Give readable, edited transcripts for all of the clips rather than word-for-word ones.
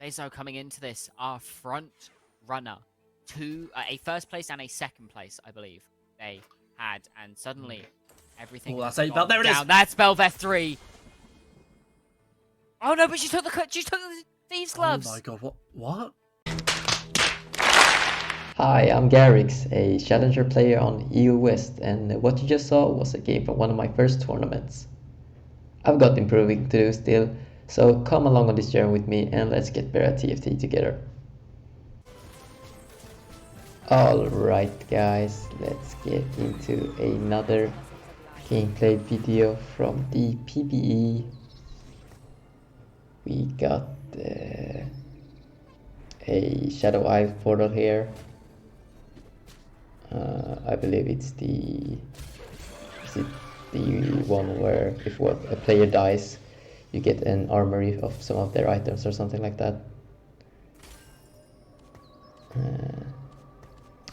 Bezo coming into this are front runner to a first place and a second place, I believe they had, and suddenly everything. Oh, that's has 8 belt. There it down. is. That's Belveth 3. Oh no, but she took the thieves gloves. Oh my god, what? Hi, I'm Garrix, a challenger player on EU West, and what you just saw was a game from one of my first tournaments. I've got improving to do still, so come along on this journey with me and let's get better at TFT together. Alright guys, let's get into another gameplay video from the PBE. We got a Shadow Isle portal here. I believe it's the one where if a player dies, you get an armory of some of their items or something like that.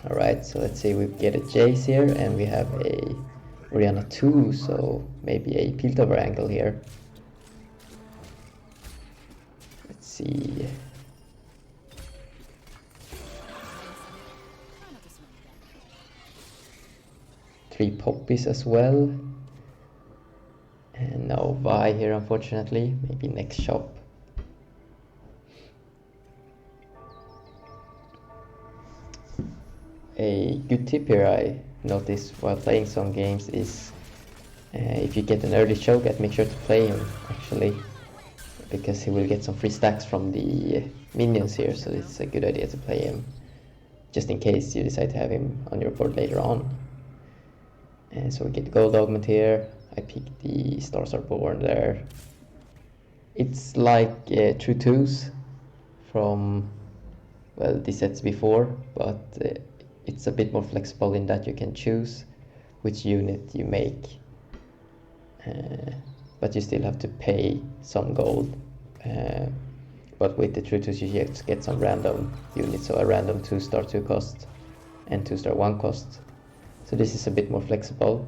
Alright, so let's say we get a Jace here and we have a Orianna 2, so maybe a Piltover angle here. Let's see. Three poppies as well. And no Vi here unfortunately, maybe next shop. A good tip here I noticed while playing some games is if you get an early Cho'Gath, make sure to play him actually, because he will get some free stacks from the minions here, so it's a good idea to play him just in case you decide to have him on your board later on. And so we get gold augment here. I picked the Stars Are Born there. It's like True Twos from, well, the sets before, but it's a bit more flexible in that you can choose which unit you make, but you still have to pay some gold. But with the True Twos you just get some random units, so a random 2-star 2 cost and 2-star 1 cost. So this is a bit more flexible,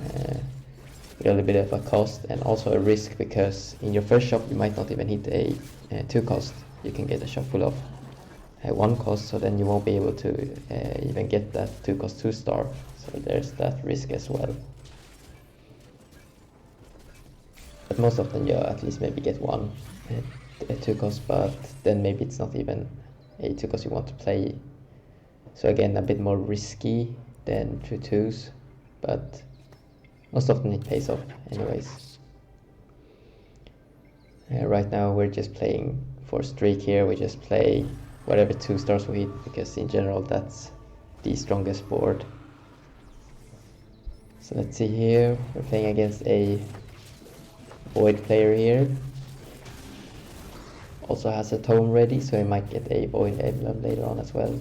with a little bit of a cost and also a risk, because in your first shop you might not even hit a 2 cost. You can get a shop full of 1 cost, so then you won't be able to even get that 2 cost 2-star. So there's that risk as well. But most often you at least maybe get one 2 cost, but then maybe it's not even a 2 cost you want to play. So again, a bit more risky than True Twos, but most often it pays off anyways. Right now we're just playing for streak here. We just play whatever 2 stars we hit, because in general that's the strongest board. So let's see here, we're playing against a Void player here. Also has a tome ready, so he might get a Void emblem later on as well.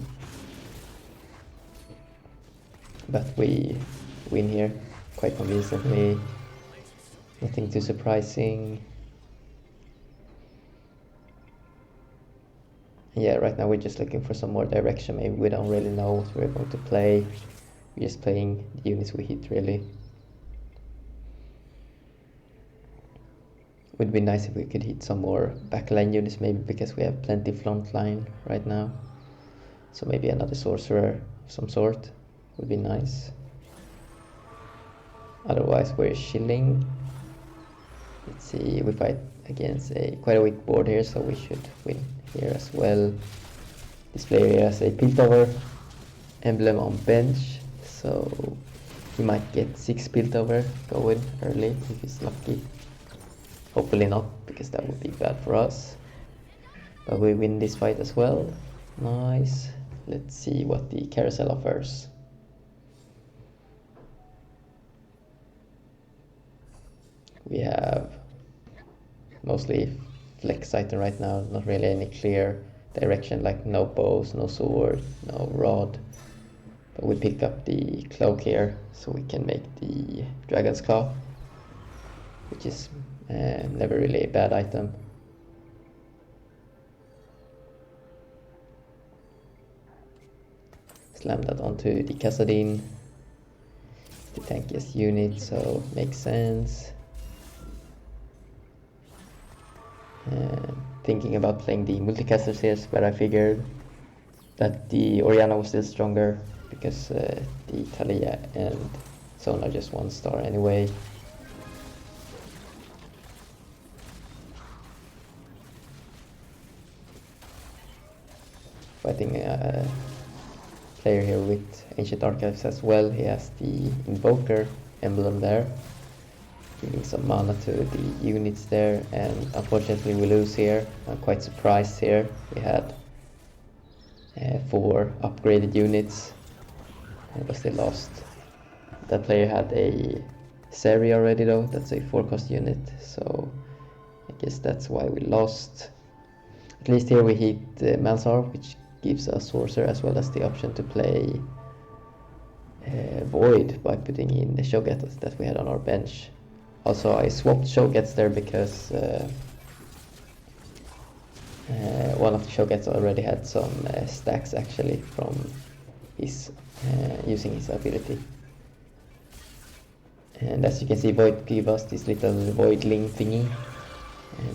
But we win here quite convincingly, nothing too surprising. Yeah, right now we're just looking for some more direction. Maybe we don't really know what we're going to play. We're just playing the units we hit really. Would be nice if we could hit some more backline units maybe, because we have plenty frontline right now. So maybe another sorcerer of some sort would be nice. Otherwise we're chilling. Let's see, we fight against quite a weak board here, so we should win here as well. This player here has a Piltover emblem on bench, so he might get 6 Piltover going early if he's lucky. Hopefully not, because that would be bad for us. But we win this fight as well. Nice. Let's see what the carousel offers. We have mostly flex item right now, not really any clear direction, like no bows, no sword, no rod. But we pick up the cloak here, so we can make the Dragon's Claw, which is never really a bad item. Slam that onto the Kassadin, the tankiest unit, so makes sense. thinking about playing the multicasters here, but I figured that the Orianna was still stronger because the Talia and Zone are just 1 star anyway. Fighting a player here with Ancient Archives as well. He has the Invoker emblem there, giving some mana to the units there, and unfortunately we lose here. I'm quite surprised here. We had 4 upgraded units, but still lost. That player had a Seri already though, that's a 4-cost unit, so I guess that's why we lost. At least here we hit Mansar, which gives us Sorcerer as well as the option to play Void by putting in the Shogat that we had on our bench. Also I swapped Shogats there because one of the Shogats already had some stacks actually from his using his ability. And as you can see, Void gives us this little Voidling thingy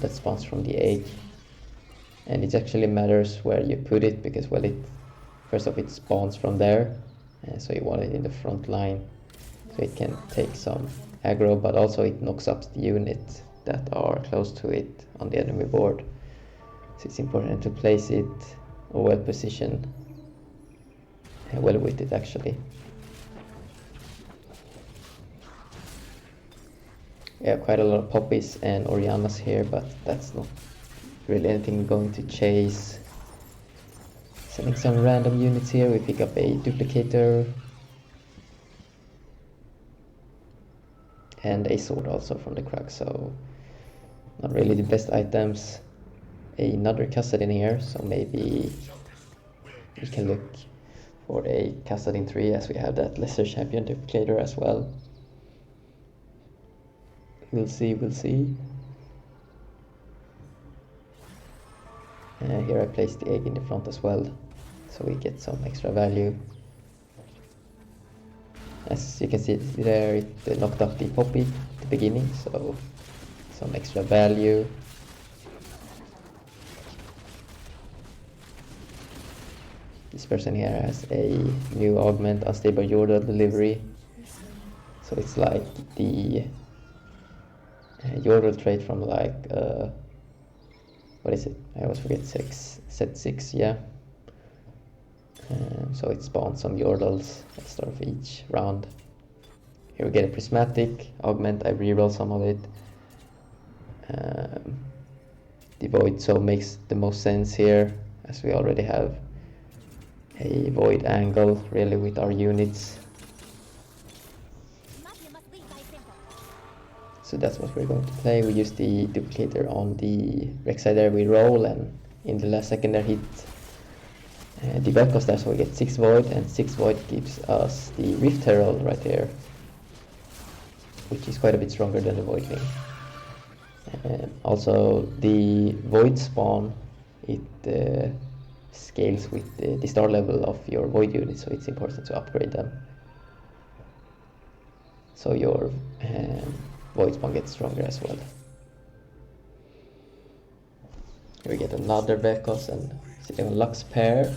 that spawns from the egg. And it actually matters where you put it because, well, first off it spawns from there, so you want it in the front line so it can take some aggro, but also it knocks up the units that are close to it on the enemy board. So it's important to place it or well positioned, well with it actually. Yeah, quite a lot of poppies and Oriannas here, but that's not really anything going to chase. Sending some random units here, we pick up a duplicator and a sword also from the crack, so not really the best items. Another Kassadin here, so maybe we can look for a Kassadin 3 as we have that lesser champion duplicator as well. We'll see, we'll see. Here I placed the egg in the front as well, so we get some extra value. As you can see there, it knocked up the poppy at the beginning, so some extra value. This person here has a new augment, unstable Yordle delivery, so it's like the Yordle trait from like what is it? I always forget. Set 6, yeah. So it spawns some Yordles at the start of each round. Here we get a prismatic augment. I reroll some of it. The Void so makes the most sense here, as we already have a Void angle really with our units. So that's what we're going to play. We use the duplicator on the Rek'Sai there, we roll, and in the last second there hit the Vel'Koz there, so we get 6 Void, and 6 Void gives us the Rift Herald right here, which is quite a bit stronger than the Voidling. Also the Void spawn, it scales with the star level of your Void unit, so it's important to upgrade them. So your Void spawn gets stronger as well. Here we get another Vel'Koz and sitting on Lux pair,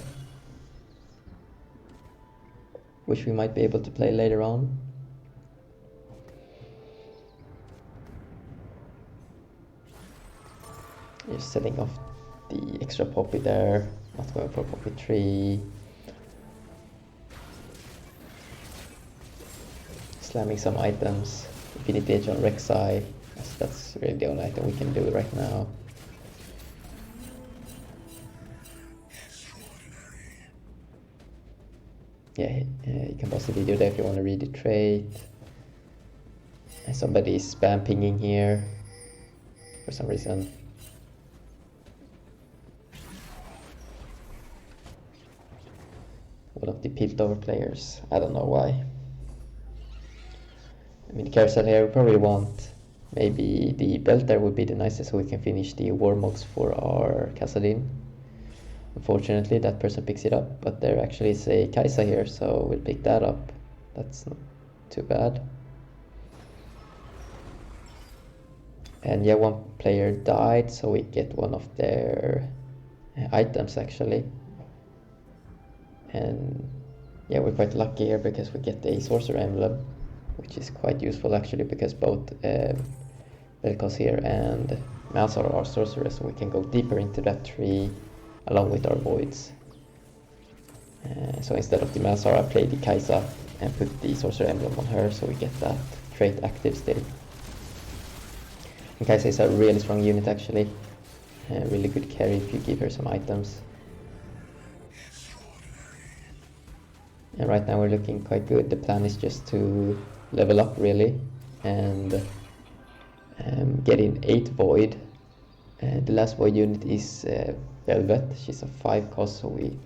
which we might be able to play later on. Just setting off the extra poppy there, not going for poppy 3. Slamming some items, Infinity Edge on Rek'Sai, that's really the only item we can do right now. Yeah, you can pause the video there if you want to read the trait. And somebody is spam pinging here for some reason. One of the Piltover players, I don't know why. I mean, the carousel here we probably want maybe the belt there would be the nicest, so we can finish the Warmogs for our Kassadin. Unfortunately that person picks it up, but there actually is a Kai'Sa here, so we'll pick that up. That's not too bad. And yeah, one player died, so we get one of their items actually. And yeah, we're quite lucky here because we get a sorcerer emblem, which is quite useful actually, because both Vel'Koz here and Malzahar are sorcerers, so we can go deeper into that tree along with our voids. So instead of the Malzahar, I play the Kai'Sa and put the sorcerer emblem on her, so we get that trait active still. And Kai'Sa is a really strong unit actually, really good carry if you give her some items. And right now we're looking quite good. The plan is just to level up really and get in 8 void. The last void unit is Velvet. She's a 5 cost, so we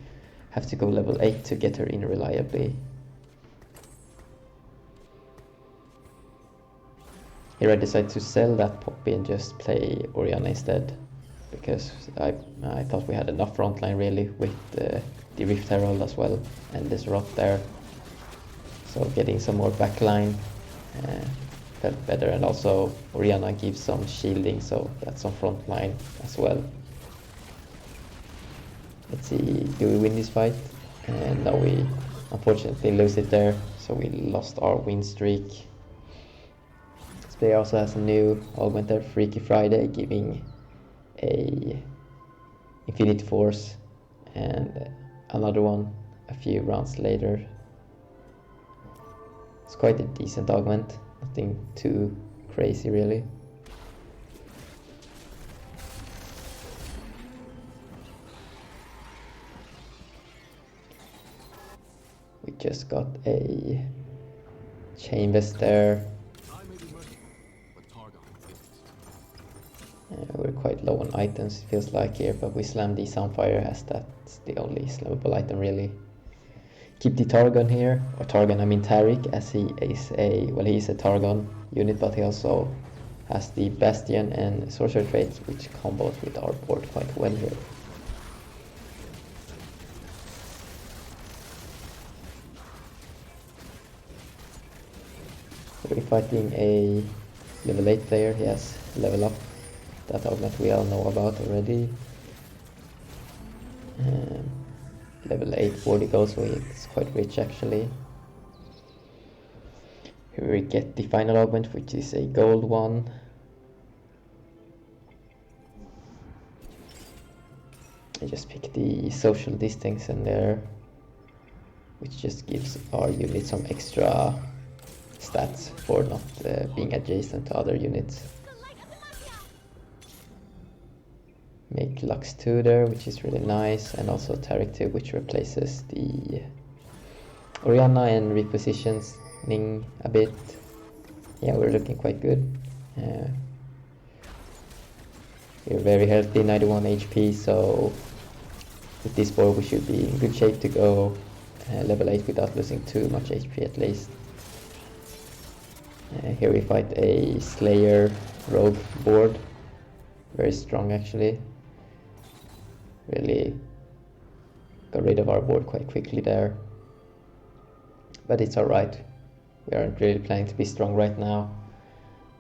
have to go level 8 to get her in reliably. Here I decided to sell that Poppy and just play Orianna instead, because I thought we had enough frontline really with the Rift Herald as well and this Rot there. So getting some more backline felt better, and also Orianna gives some shielding, so that's on frontline as well. Let's see, do we win this fight? No, we unfortunately lose it there, so we lost our win streak. This player also has a new augment there, Freaky Friday, giving a Infinite Force and another one a few rounds later. It's quite a decent augment, nothing too crazy really. We just got a chain vest there. We're quite low on items, feels like here, but we slam the Soundfire as that's the only slammable item really. Keep the Targon here, or Targon, I mean Taric, as he is he's a Targon unit, but he also has the Bastion and Sorcerer traits, which combos with our board quite well here. So we're fighting a level 8 player, he has level up. That augment we all know about already. Level 8 40 gold, so it's quite rich actually. Here we get the final augment, which is a gold one. I just pick the social distance in there, which just gives our unit some extra stats for not being adjacent to other units. Make Lux 2 there, which is really nice, and also Taric 2, which replaces the Orianna and repositioning a bit. Yeah, we're looking quite good. We're very healthy, 91 HP, so with this board we should be in good shape to go level 8 without losing too much HP at least. Here we fight a Slayer rogue board, very strong actually. Really got rid of our board quite quickly there, but it's alright. We aren't really planning to be strong right now.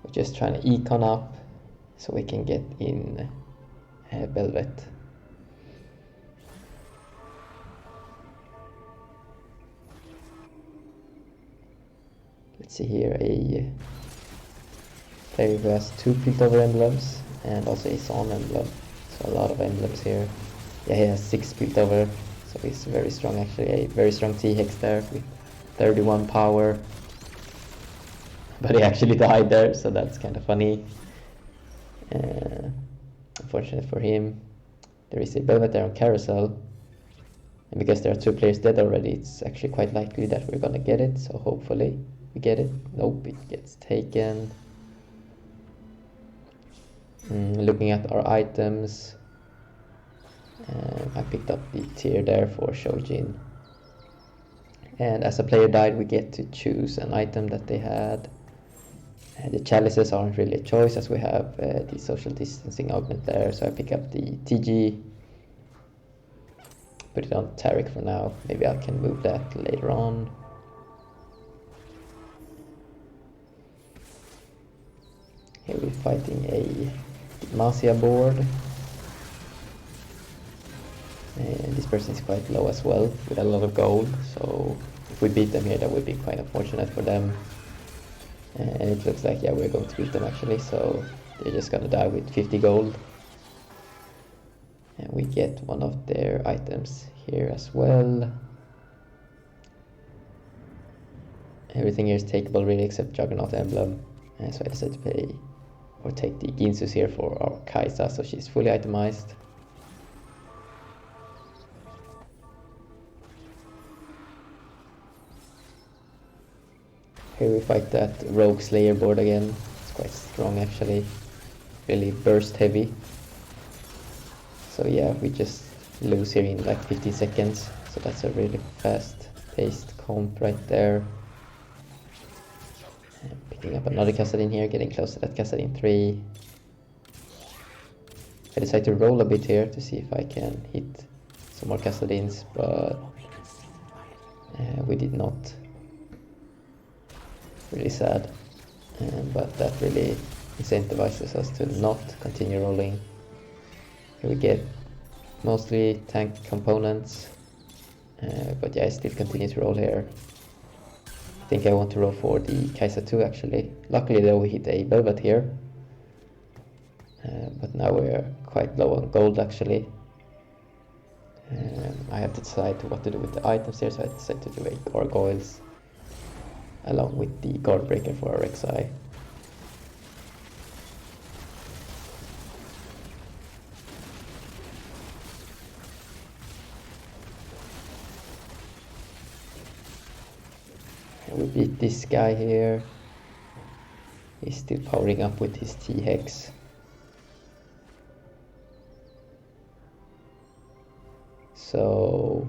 We're just trying to econ up so we can get in Velvet. Let's see here, a player who has 2 Piltover emblems and also a Son emblem, so a lot of emblems here. Yeah, he has 6 Piltover, so he's very strong actually, a very strong T-Hex there with 31 power. But he actually died there, so that's kind of funny. Unfortunate for him. There is a Velvet there on Carousel, and because there are 2 players dead already, it's actually quite likely that we're gonna get it, so hopefully we get it. Nope, it gets taken. Looking at our items, I picked up the tier there for Shojin. And as a player died, we get to choose an item that they had. The chalices aren't really a choice as we have the social distancing augment there, so I pick up the TG. Put it on Taric for now, maybe I can move that later on. Here we fighting a Demacia board. And this person is quite low as well, with a lot of gold, so if we beat them here, that would be quite unfortunate for them. And it looks like, yeah, we're going to beat them actually, so they're just gonna die with 50 gold. And we get one of their items here as well. Everything here is takeable really, except Juggernaut Emblem. So I decided to pay, or take the Ginsus here for our Kaisa, so she's fully itemized. Here we fight that Rogue Slayer board again. It's quite strong actually, really burst heavy. So yeah, we just lose here in like 15 seconds, so that's a really fast paced comp right there. And picking up another Kassadin here, getting close to that Kassadin 3. I decided to roll a bit here to see if I can hit some more Kassadins, but we did not. Really sad, but that really incentivizes us to not continue rolling. Here we get mostly tank components, but yeah, I still continue to roll here. I think I want to roll for the Kaisa 2 actually. Luckily though we hit a Velvet here, but now we're quite low on gold actually. I have to decide what to do with the items here, so I decided to do a Gargoyles along with the Guard Breaker for our Rek'Sai. And we beat this guy here. He's still powering up with his T-Hex. So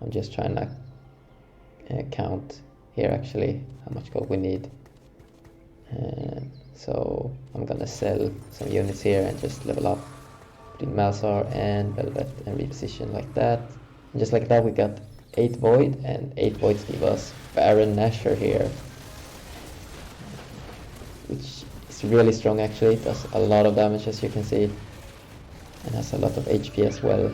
I'm just trying to count here actually how much gold we need. So I'm gonna sell some units here and just level up between Malzar and Velvet and reposition like that. And just like that we got 8 Void, and 8 Voids give us Baron Nashor here, which is really strong actually. It does a lot of damage as you can see, and has a lot of HP as well.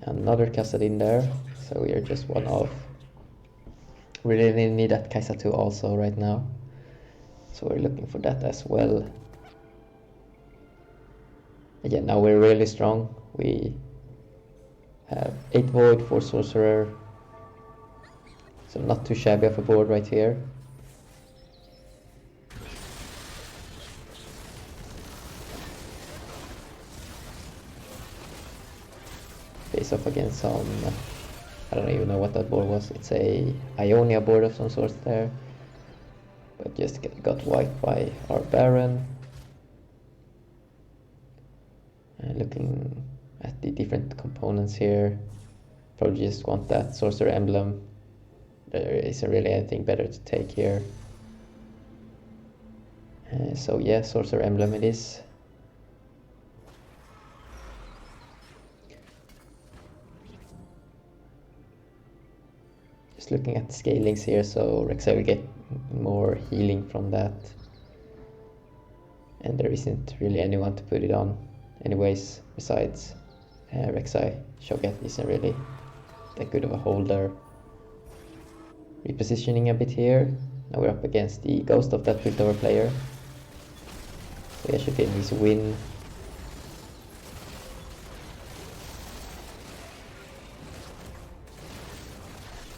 Another Kassadin there, so we are just one off. We really need that Kaisa 2 also right now, so we're looking for that as well. Again, now we're really strong. We have 8 Void, 4 Sorcerer, so not too shabby of a board right here. Face off against some, I don't even know what that board was. It's a Ionia board of some sort there, but just got wiped by our Baron. Looking at the different components here, probably just want that Sorcerer Emblem. There isn't really anything better to take here. So yeah, Sorcerer Emblem it is. Just looking at the scalings here, so Rek'Sai will get more healing from that. And there isn't really anyone to put it on anyways, besides Rek'Sai. Shogat isn't really that good of a holder. Repositioning a bit here. Now we're up against the ghost of that Piltover player. So yeah, should get his win.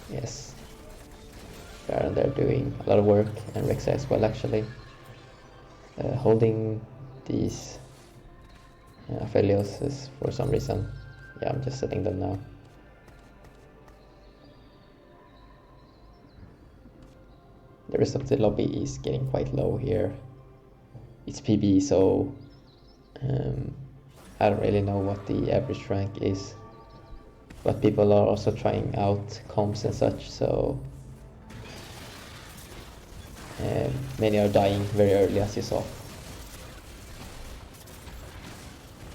Yes, Baron there doing a lot of work, and Rek'Sai as well actually. Holding these Aphelios for some reason. Yeah, I'm just setting them now. The rest of the lobby is getting quite low here. It's PBE, so I don't really know what the average rank is. But people are also trying out comps and such, so many are dying very early, as you saw.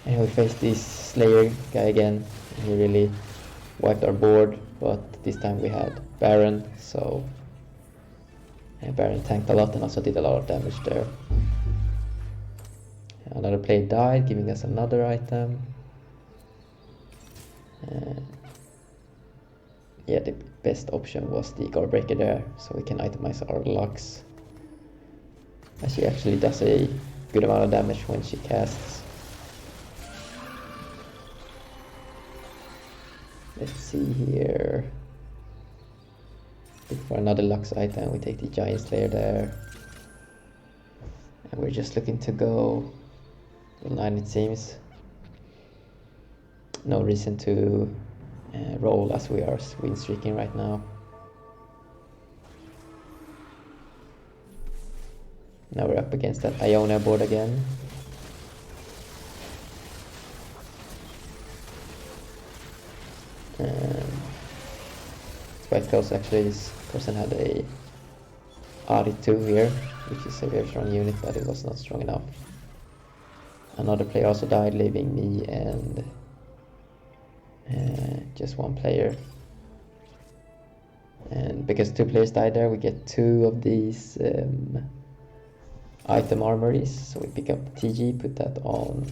And we faced this Slayer guy again. He really wiped our board, but this time we had Baron, so Baron tanked a lot and also did a lot of damage there. Another player died, giving us another item. Yeah, the best option was the Guard Breaker there, so we can itemize our Lux. As she actually does a good amount of damage when she casts. Let's see here. Look for another Lux item, we take the Giant Slayer there. And we're just looking to go level 9 it seems. No reason to roll as we are win streaking right now. Now we're up against that Iona board again. It's quite close actually. This person had a RD2 here, which is a very strong unit, but it was not strong enough. Another player also died, leaving me and just one player. And because 2 players died there, we get 2 of these item armories. So we pick up the TG, put that on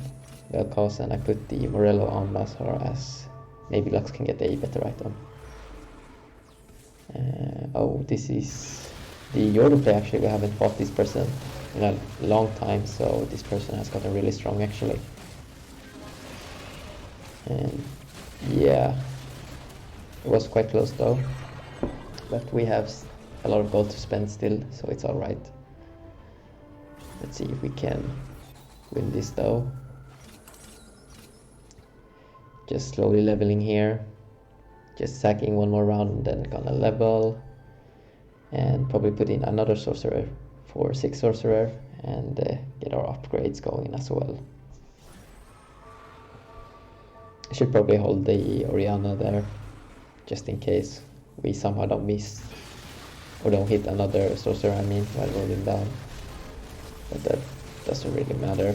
Vel'Koz, and I put the Morello on Nashor as maybe Lux can get a better item. Oh, this is the Yordo play actually. We haven't fought this person in a long time, so this person has gotten really strong actually. And yeah, it was quite close though, but we have a lot of gold to spend still, so it's alright. Let's see if we can win this though. Just slowly leveling here, just sacking one more round and then gonna level, and probably put in another sorcerer for 6 sorcerer and get our upgrades going as well. I should probably hold the Orianna there, just in case we somehow don't miss or don't hit another sorcerer, I mean, while rolling down. But that doesn't really matter.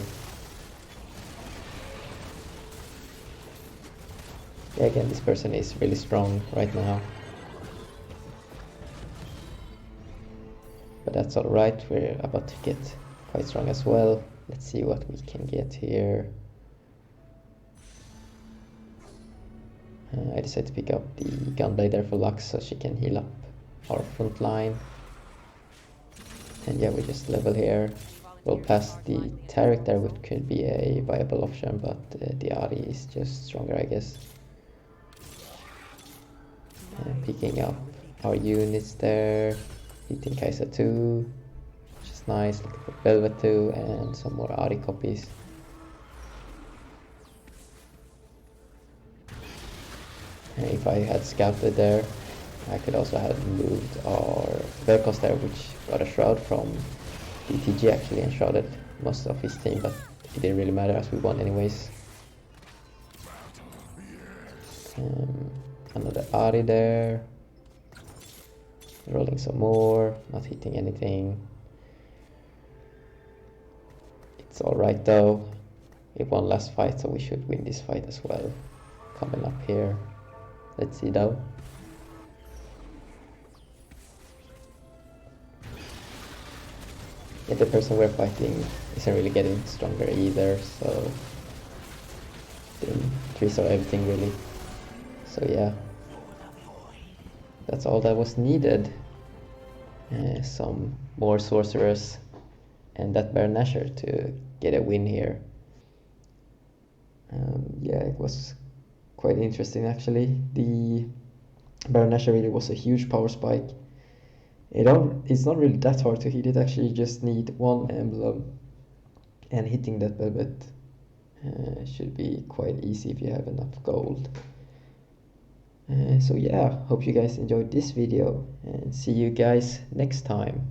Yeah, again, this person is really strong right now. But that's alright, we're about to get quite strong as well. Let's see what we can get here. I decided to pick up the Gunblade there for Lux so she can heal up our front line. And yeah, we just level here. We'll pass the Taric there, which could be a viable option, but the Ari is just stronger, I guess. Picking up our units there. Hitting Kai'Sa 2, which is nice. Looking for Velvet 2 and some more Ari copies. And if I had scouted there, I could also have moved our Vel'Koz there, which got a shroud from DTG actually and shrouded most of his team, but it didn't really matter as we won anyways. Another Ari there. Rolling some more, not hitting anything. It's alright though. We won last fight, so we should win this fight as well. Coming up here. Let's see though. Yeah, the person we're fighting isn't really getting stronger either, so didn't resolve everything really. So yeah, that's all that was needed. Some more sorcerers and that Baron Nashor to get a win here. Yeah, it was quite interesting actually. The Baron Nashor really was a huge power spike. It's not really that hard to hit it actually. You just need one emblem, and hitting that velvet should be quite easy if you have enough gold. So yeah, hope you guys enjoyed this video and see you guys next time.